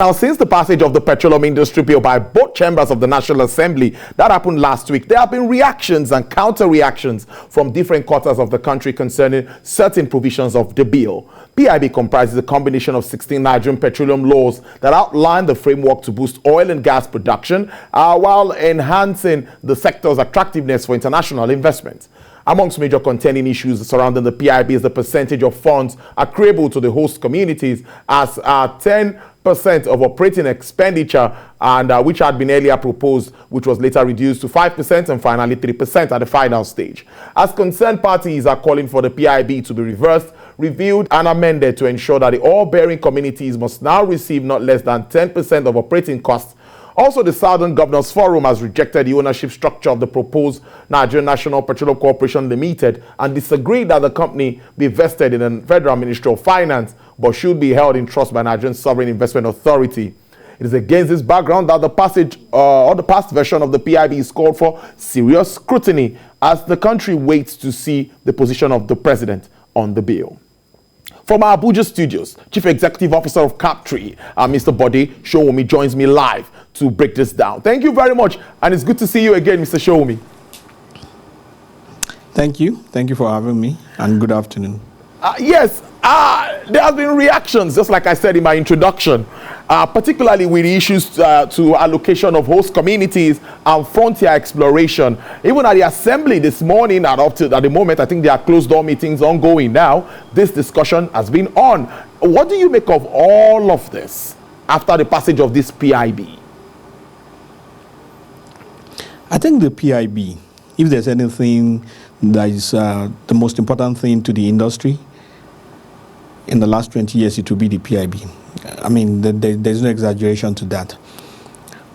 Now, since the passage of the Petroleum Industry Bill by both chambers of the National Assembly, that happened last week, there have been reactions and counter-reactions from different quarters of the country concerning certain provisions of the bill. PIB comprises a combination of 16 Nigerian petroleum laws that outline the framework to boost oil and gas production while enhancing the sector's attractiveness for international investment. Amongst major contending issues surrounding the PIB is the percentage of funds accruable to the host communities as 10% of operating expenditure, and which had been earlier proposed, which was later reduced to 5% and finally 3% at the final stage. As concerned parties are calling for the PIB to be reversed, reviewed and amended to ensure that the oil-bearing communities must now receive not less than 10% of operating costs. Also, the Southern Governors Forum has rejected the ownership structure of the proposed Nigerian National Petroleum Corporation Limited and disagreed that the company be vested in the Federal Ministry of Finance but should be held in trust by Nigerian Sovereign Investment Authority. It is against this background that the past version of the PIB is called for serious scrutiny as the country waits to see the position of the president on the bill. From our Abuja studios, Chief Executive Officer of Captree, Mr. Bode Showunmi, joins me live to break this down. Thank you very much, and it's good to see you again, Mr. Showunmi. Thank you. Thank you for having me, and good afternoon. Yes, there have been reactions, just like I said in my introduction, particularly with issues to allocation of host communities and frontier exploration. Even at the assembly this morning, at the moment, I think there are closed-door meetings ongoing now. This discussion has been on. What do you make of all of this after the passage of this PIB? I think the PIB, if there's anything that is the most important thing to the industry in the last 20 years, it will be the PIB. I mean, there's no exaggeration to that.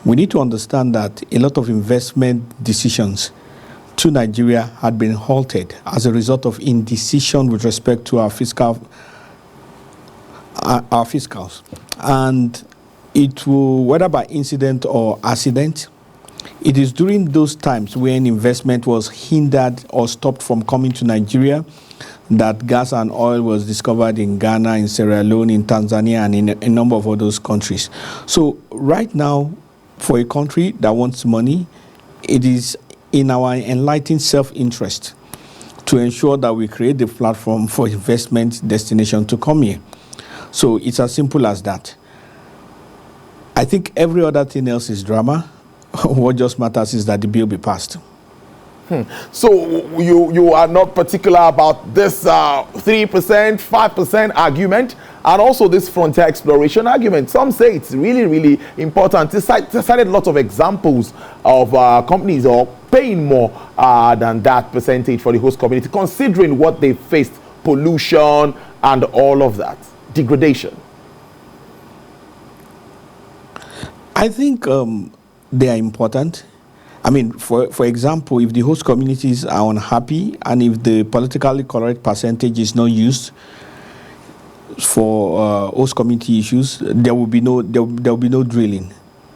We need to understand that a lot of investment decisions to Nigeria had been halted as a result of indecision with respect to our fiscals. And it will, whether by incident or accident, it is during those times when investment was hindered or stopped from coming to Nigeria that gas and oil was discovered in Ghana, in Sierra Leone, in Tanzania, and in a number of other countries. So right now, for a country that wants money, it is in our enlightened self-interest to ensure that we create the platform for investment destination to come here. So it's as simple as that. I think every other thing else is drama. What just matters is that the bill be passed. So you are not particular about this 3%, 5% argument, and also this frontier exploration argument. Some say it's really, really important. They cited lots of examples of companies paying more than that percentage for the host community, considering what they faced, pollution and all of that, degradation. I think they are important. I mean, for example, if the host communities are unhappy and if the politically correct percentage is not used for host community issues, there will be no drilling.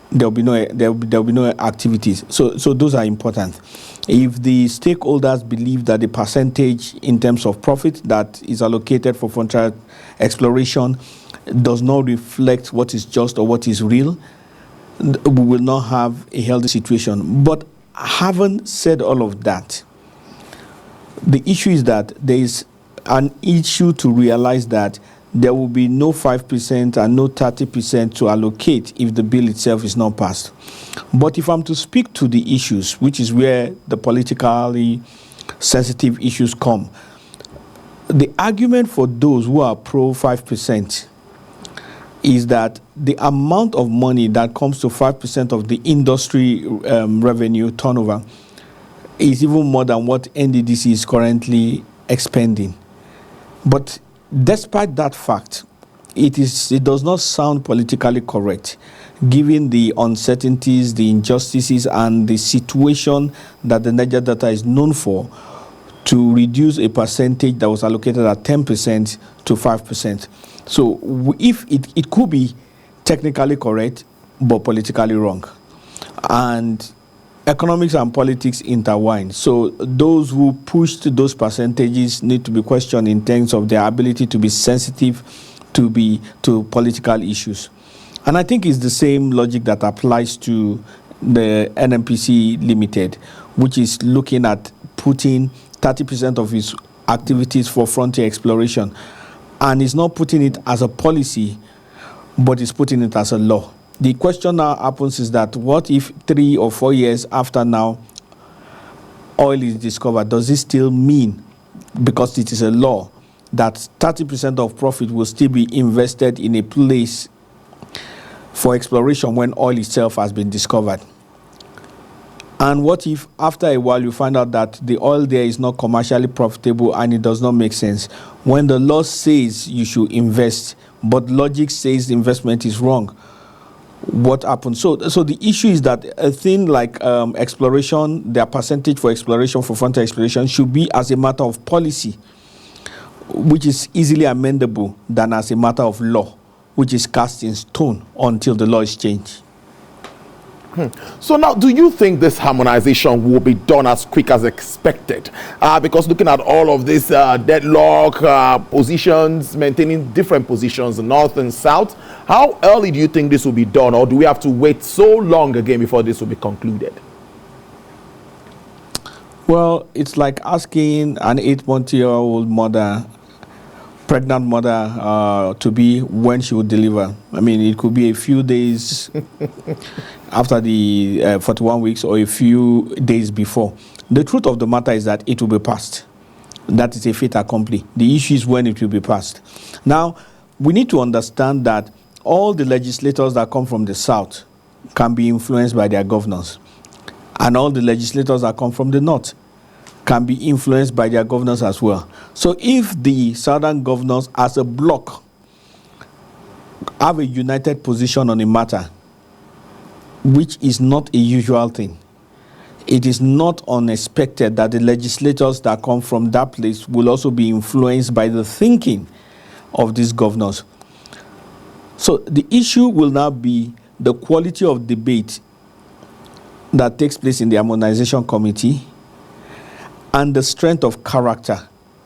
There will be no activities. So those are important. If the stakeholders believe that the percentage in terms of profit that is allocated for frontier exploration does not reflect what is just or what is real, we will not have a healthy situation. But having said all of that, the issue is that there is an issue to realize that there will be no 5% and no 30% to allocate if the bill itself is not passed. But if I'm to speak to the issues, which is where the politically sensitive issues come, the argument for those who are pro 5% is that the amount of money that comes to 5% of the industry revenue turnover is even more than what NDDC is currently expending. But despite that fact, it does not sound politically correct, given the uncertainties, the injustices, and the situation that the Niger Delta is known for, to reduce a percentage that was allocated at 10% to 5%. So if it could be technically correct, but politically wrong. And economics and politics intertwine. So those who pushed those percentages need to be questioned in terms of their ability to be sensitive to political issues. And I think it's the same logic that applies to the NNPC Limited, which is looking at putting 30% of its activities for frontier exploration. And it's not putting it as a policy, but it's putting it as a law. The question now happens is that what if 3 or 4 years after now, oil is discovered? Does it still mean, because it is a law, that 30% of profit will still be invested in a place for exploration when oil itself has been discovered? And what if after a while you find out that the oil there is not commercially profitable and it does not make sense? When the law says you should invest, but logic says the investment is wrong, what happens? So the issue is that a thing like exploration, their percentage for exploration, for frontier exploration, should be as a matter of policy, which is easily amendable, than as a matter of law, which is cast in stone until the law is changed. So now, do you think this harmonization will be done as quick as expected? Because looking at all of this deadlock, positions, maintaining different positions, north and south, how early do you think this will be done? Or do we have to wait so long again before this will be concluded? Well, it's like asking an 8-month-old mother, pregnant mother, to be when she would deliver. I mean, it could be a few days after the 41 weeks or a few days before. The truth of the matter is that it will be passed. That is a fait accompli. The issue is when it will be passed. Now, we need to understand that all the legislators that come from the south can be influenced by their governors. And all the legislators that come from the north can be influenced by their governors as well. So if the southern governors as a bloc have a united position on a matter, which is not a usual thing, it is not unexpected that the legislators that come from that place will also be influenced by the thinking of these governors. So the issue will now be the quality of debate that takes place in the Harmonization Committee and the strength of character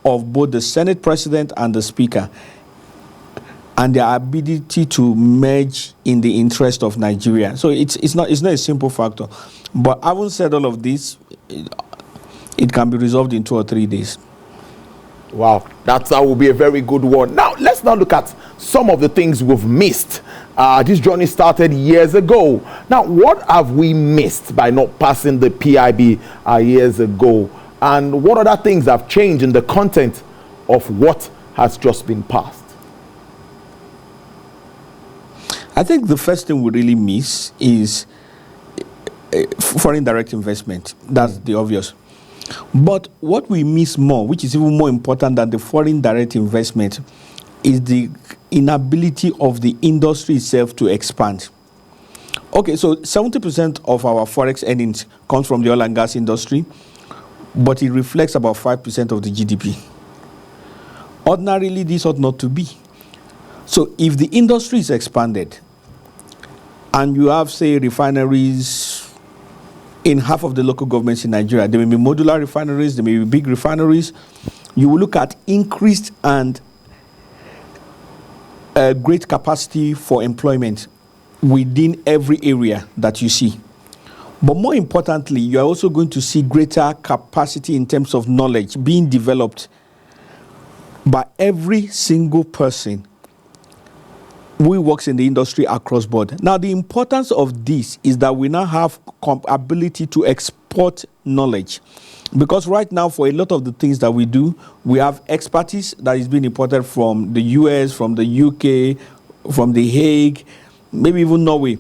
of both the Senate President and the Speaker, and their ability to merge in the interest of Nigeria. So it's not a simple factor. But having said all of this, it can be resolved in 2 or 3 days. Wow, that will be a very good one. Now, let's now look at some of the things we've missed. This journey started years ago. Now, what have we missed by not passing the PIB years ago? And what other things have changed in the content of what has just been passed? I think the first thing we really miss is foreign direct investment. That's the obvious. But what we miss more, which is even more important than the foreign direct investment, is the inability of the industry itself to expand. Okay, so 70% of our forex earnings comes from the oil and gas industry, but it reflects about 5% of the GDP. Ordinarily, this ought not to be. So if the industry is expanded, and you have, say, refineries in half of the local governments in Nigeria, there may be modular refineries, there may be big refineries, you will look at increased and great capacity for employment within every area that you see. But more importantly, you are also going to see greater capacity in terms of knowledge being developed by every single person who works in the industry across board. Now, the importance of this is that we now have ability to export knowledge. Because right now, for a lot of the things that we do, we have expertise that is being imported from the US, from the UK, from The Hague, maybe even Norway.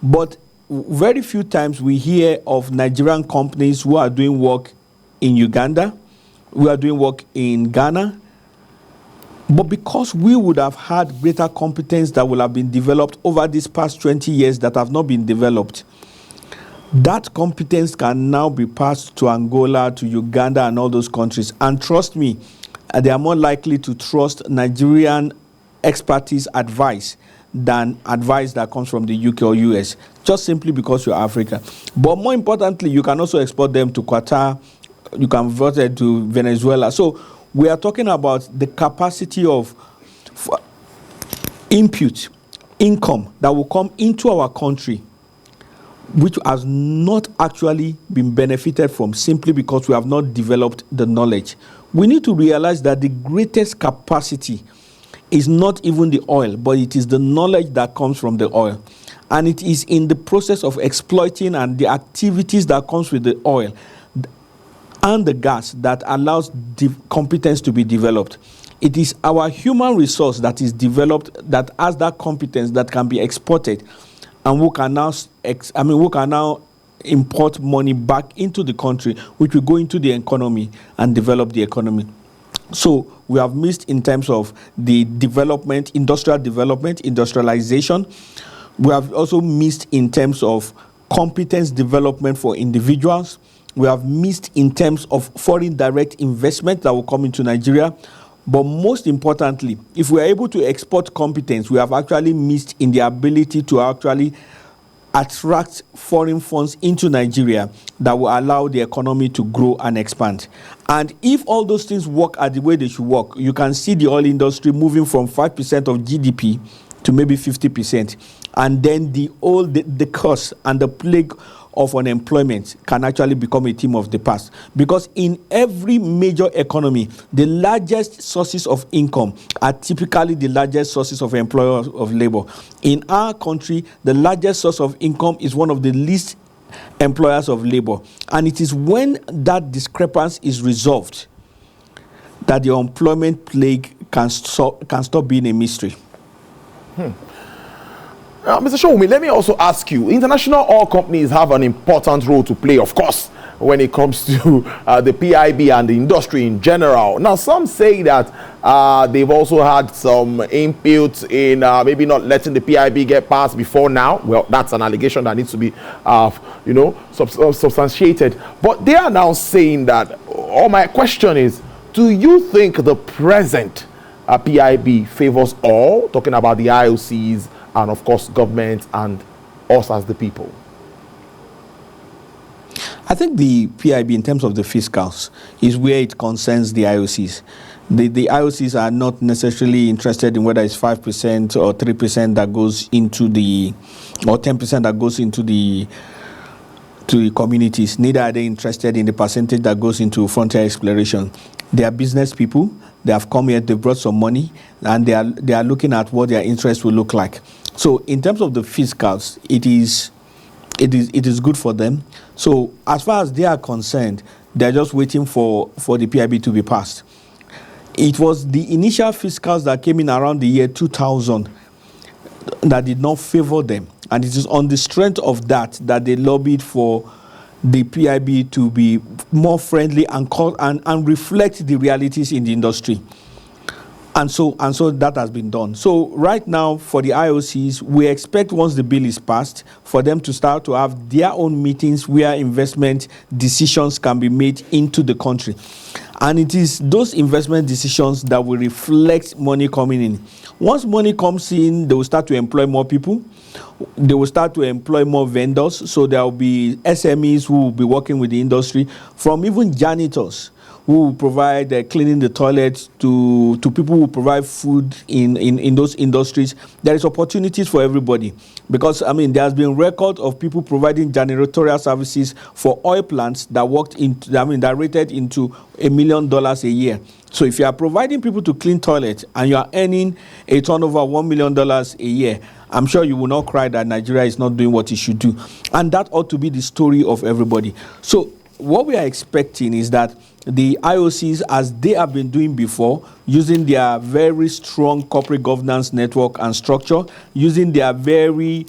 But very few times we hear of Nigerian companies who are doing work in Uganda, who are doing work in Ghana. But because we would have had greater competence that will have been developed over these past 20 years that have not been developed, that competence can now be passed to Angola, to Uganda, and all those countries. And trust me, they are more likely to trust Nigerian expertise advice than advice that comes from the UK or US, just simply because you're Africa. But more importantly, you can also export them to Qatar, you can convert it to Venezuela. So we are talking about the capacity of input income that will come into our country, which has not actually been benefited from simply because we have not developed the knowledge. We need to realize that the greatest capacity is not even the oil, but it is the knowledge that comes from the oil. And it is in the process of exploiting and the activities that comes with the oil and the gas that allows competence to be developed. It is our human resource that is developed that has that competence that can be exported, and who can now import money back into the country, which will go into the economy and develop the economy. So we have missed in terms of the development, industrialization. We have also missed in terms of competence development for individuals. We have missed in terms of foreign direct investment that will come into Nigeria. But most importantly, if we are able to export competence, we have actually missed in the ability to actually attract foreign funds into Nigeria that will allow the economy to grow and expand. And if all those things work at the way they should work, you can see the oil industry moving from 5% of GDP to maybe 50%. And then the curse and the plague of unemployment can actually become a theme of the past. Because in every major economy, the largest sources of income are typically the largest sources of employers of labor. In our country, the largest source of income is one of the least employers of labor. And it is when that discrepancy is resolved that the unemployment plague can stop being a mystery. Mr. Showunmi, let me also ask you, international oil companies have an important role to play, of course, when it comes to the PIB and the industry in general. Now, some say that they've also had some input in maybe not letting the PIB get passed before now. Well, that's an allegation that needs to be, substantiated. But they are now saying that, my question is, do you think the present PIB favors all, talking about the IOCs, and of course government and us as the people? I think the PIB, in terms of the fiscals, is where it concerns the IOCs. The IOCs are not necessarily interested in whether it's 5% or 3% that goes into the, or 10% that goes into the communities. Neither are they interested in the percentage that goes into frontier exploration. They are business people. They have come here, they brought some money, and they are looking at what their interest will look like. So in terms of the fiscals, it is good for them. So as far as they are concerned, they're just waiting for the PIB to be passed. It was the initial fiscals that came in around the year 2000 that did not favor them. And it is on the strength of that they lobbied for the PIB to be more friendly and reflect the realities in the industry. And so that has been done. So right now, for the IOCs, we expect once the bill is passed, for them to start to have their own meetings where investment decisions can be made into the country. And it is those investment decisions that will reflect money coming in. Once money comes in, they will start to employ more people. They will start to employ more vendors. So there will be SMEs who will be working with the industry, from even janitors who will provide cleaning the toilets to people who provide food in those industries. There is opportunities for everybody, because there has been record of people providing janitorial services for oil plants that that rated into $1 million a year. So if you are providing people to clean toilets and you are earning a turnover of $1 million a year, I'm sure you will not cry that Nigeria is not doing what it should do. And that ought to be the story of everybody. So what we are expecting is that the IOCs, as they have been doing before, using their very strong corporate governance network and structure, using their very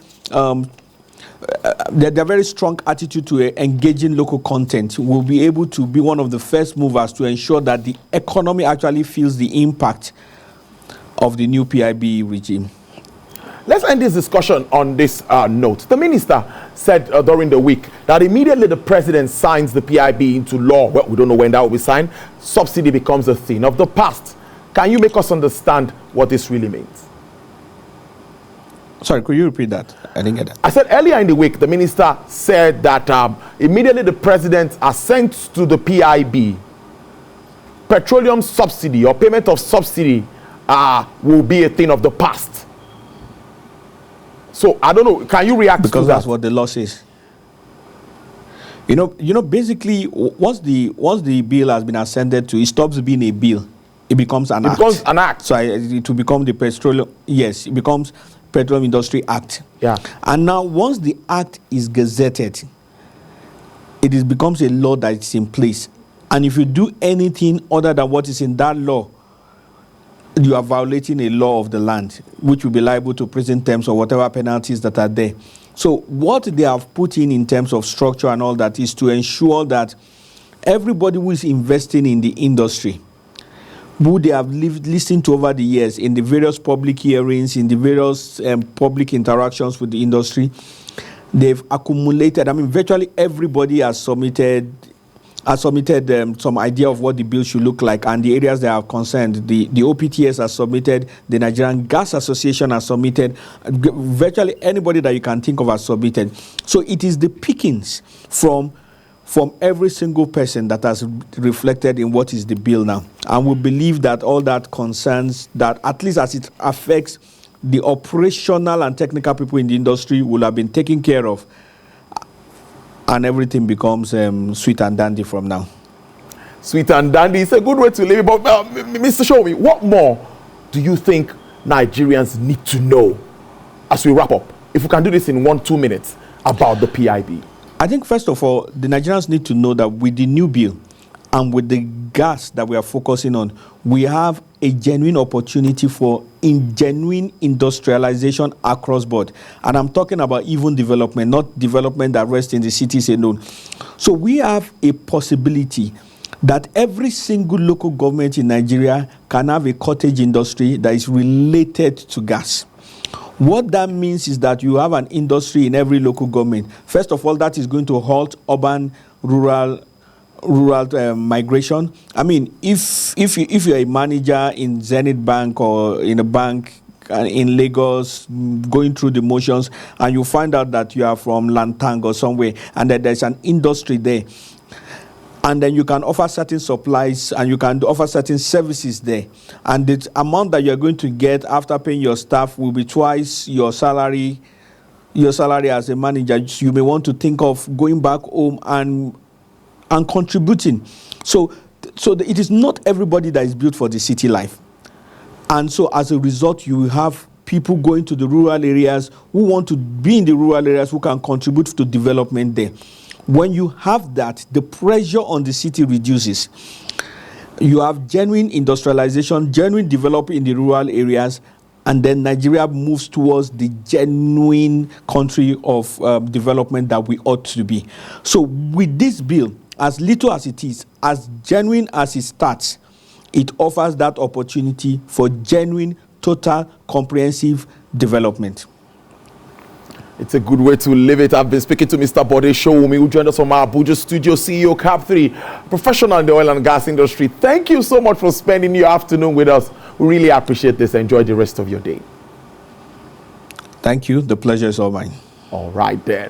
strong attitude to engaging local content, will be able to be one of the first movers to ensure that the economy actually feels the impact of the new PIB regime. Let's end this discussion on this note. The minister said during the week that immediately the president signs the PIB into law, well, we don't know when that will be signed, subsidy becomes a thing of the past. Can you make us understand what this really means? Sorry, could you repeat that? I didn't get that. I said earlier in the week, the minister said that immediately the president assents to the PIB, petroleum subsidy or payment of subsidy will be a thing of the past. So I don't know. Can you react because to that? that's what the law says. You know, basically, once the bill has been ascended to, it stops being a bill. It becomes an act. It becomes an act. So it will become the petroleum. Yes, it becomes Petroleum Industry Act. Yeah. And now, once the act is gazetted, it becomes a law that is in place. And if you do anything other than what is in that law, you are violating a law of the land, which will be liable to prison terms or whatever penalties that are there. So what they have put in terms of structure and all that is to ensure that everybody who is investing in the industry, who they have listened to over the years in the various public hearings, in the various public interactions with the industry, they've accumulated, virtually everybody has submitted some idea of what the bill should look like and the areas they are concerned. The OPTS has submitted, the Nigerian Gas Association has submitted, virtually anybody that you can think of has submitted. So it is the pickings from every single person that has reflected in what is the bill now. And we believe that all that concerns, that at least as it affects the operational and technical people in the industry, will have been taken care of. And everything becomes sweet and dandy from now. Sweet and dandy is a good way to live. But Mr. Showunmi, what more do you think Nigerians need to know as we wrap up? If we can do this in 1-2 minutes about the PIB. I think first of all, the Nigerians need to know that with the new bill and with the gas that we are focusing on, we have a genuine opportunity for genuine industrialization across board. And I'm talking about even development, not development that rests in the cities alone. So we have a possibility that every single local government in Nigeria can have a cottage industry that is related to gas. What that means is that you have an industry in every local government. First of all, that is going to halt urban, rural migration. If you're a manager in Zenith Bank or in a bank in Lagos, going through the motions, and you find out that you are from Lantang or somewhere, and that there's an industry there, and then you can offer certain supplies and you can offer certain services there, and the amount that you're going to get after paying your staff will be twice your salary as a manager. You may want to think of going back home and contributing. So it is not everybody that is built for the city life. And so as a result, you will have people going to the rural areas who want to be in the rural areas, who can contribute to development there. When you have that, the pressure on the city reduces. You have genuine industrialization, genuine development in the rural areas, and then Nigeria moves towards the genuine country of development that we ought to be. So with this bill, as little as it is, as genuine as it starts, it offers that opportunity for genuine, total, comprehensive development. It's a good way to live it. I've been speaking to Mr. Bode Showunmi, who joined us from our Abuja studio, CEO, CAP3, professional in the oil and gas industry. Thank you so much for spending your afternoon with us. We really appreciate this. Enjoy the rest of your day. Thank you. The pleasure is all mine. All right, then.